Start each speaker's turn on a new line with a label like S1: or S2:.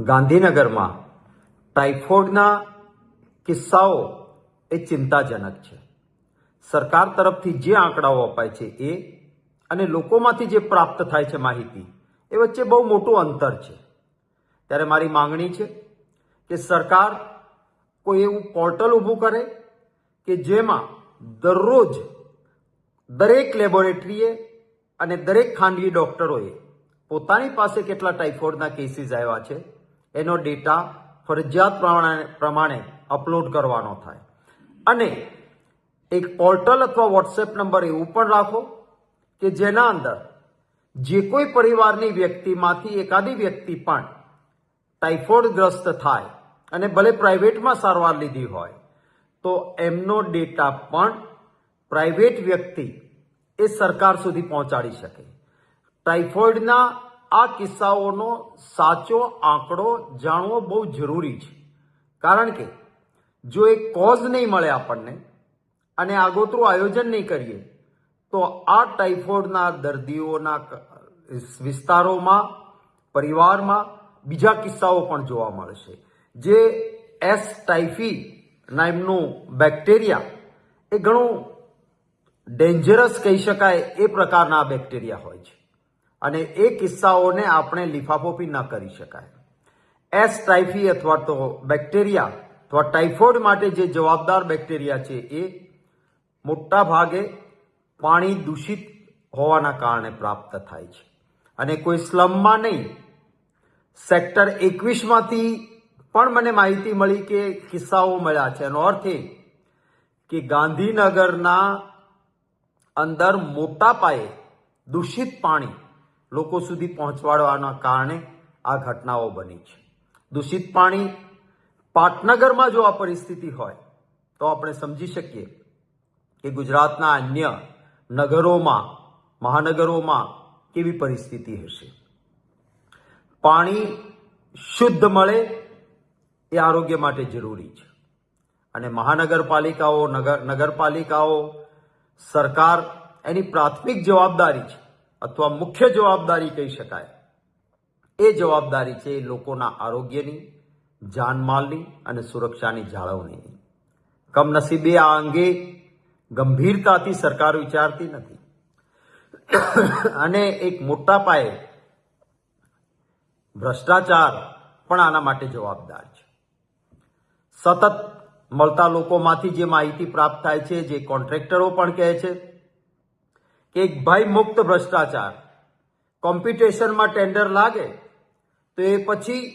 S1: ગાંધીનગરમાં ટાઇફોઇડના કિસ્સાઓ એ ચિંતાજનક છે. સરકાર તરફથી જે આંકડાઓ અપાય છે એ અને લોકોમાંથી જે પ્રાપ્ત થાય છે માહિતી એ વચ્ચે બહુ મોટું અંતર છે. ત્યારે મારી માંગણી છે કે સરકાર કોઈ એવું પોર્ટલ ઊભું કરે કે જેમાં દરરોજ દરેક લેબોરેટરીએ અને દરેક ખાનગી ડૉક્ટરોએ પોતાની પાસે કેટલા ટાઇફોઇડના કેસીસ આવ્યા છે એનો ડેટા ફરજિયાત પ્રમાણે અપલોડ કરવાનો થાય. અને એક પોર્ટલ અથવા વોટ્સએપ નંબર એવું પણ રાખો કે જેના અંદર જે કોઈ પરિવારની વ્યક્તિમાંથી એકાદી વ્યક્તિ પણ ટાઇફોઇડગ્રસ્ત થાય અને ભલે પ્રાઇવેટમાં સારવાર લીધી હોય તો એમનો ડેટા પણ પ્રાઇવેટ વ્યક્તિ એ સરકાર સુધી પહોંચાડી શકે. ટાઇફોઇડના આ કિસ્સાઓનો સાચો આંકડો જાણવો બહુ જરૂરી છે, કારણ કે જો એક કોઝ નહીં મળે આપણને અને આગોતરું આયોજન નહીં કરીએ તો આ ટાઇફોઇડના દર્દીઓના વિસ્તારોમાં પરિવારમાં બીજા કિસ્સાઓ પણ જોવા મળશે. જે એસ ટાઇફી નામનું બેક્ટેરિયા એ ઘણું ડેન્જરસ કહી શકાય એ પ્રકારના બેક્ટેરિયા હોય છે અને એ કિસ્સાઓને આપણે લીફાફોફી ન કરી શકાય. એસ ટાઇફી અથવા તો બેક્ટેરિયા અથવા ટાઇફોઇડ માટે જે જવાબદાર બેક્ટેરિયા છે એ મોટા ભાગે પાણી દૂષિત હોવાના કારણે પ્રાપ્ત થાય છે. અને કોઈ સ્લમમાં નહીં, સેક્ટર 21માંથી પણ મને માહિતી મળી કે કિસ્સાઓ મળ્યા છે. એનો અર્થ એ કે ગાંધીનગરના અંદર મોટા પાયે દૂષિત પાણી લોકો સુધી પહોંચવાડવાના કારણે આ ઘટનાઓ બની છે. દૂષિત પાણી પાટનગરમાં જો આ પરિસ્થિતિ હોય તો આપણે સમજી શકીએ કે ગુજરાતના અન્ય નગરોમાં, મહાનગરોમાં કેવી પરિસ્થિતિ હશે. પાણી શુદ્ધ મળે એ આરોગ્ય માટે જરૂરી છે અને મહાનગરપાલિકાઓ, નગરપાલિકાઓ, સરકાર એની પ્રાથમિક જવાબદારી છે અથવા મુખ્ય જવાબદારી કહી શકાય એ જવાબદારી છે લોકોના આરોગ્યની, જાનમાલની અને સુરક્ષાની જાળવણીની. કમનસીબે આ અંગે ગંભીરતાથી સરકાર વિચારતી નથી અને એક મોટા પાયે ભ્રષ્ટાચાર પણ આના માટે જવાબદાર છે. સતત મળતા લોકોમાંથી જે માહિતી પ્રાપ્ત થાય છે, જે કોન્ટ્રાક્ટરો પણ કહે છે કે એક ભય મુક્ત ભ્રષ્ટાચાર, કોમ્પિટિશનમાં ટેન્ડર લાગે તો એ પછી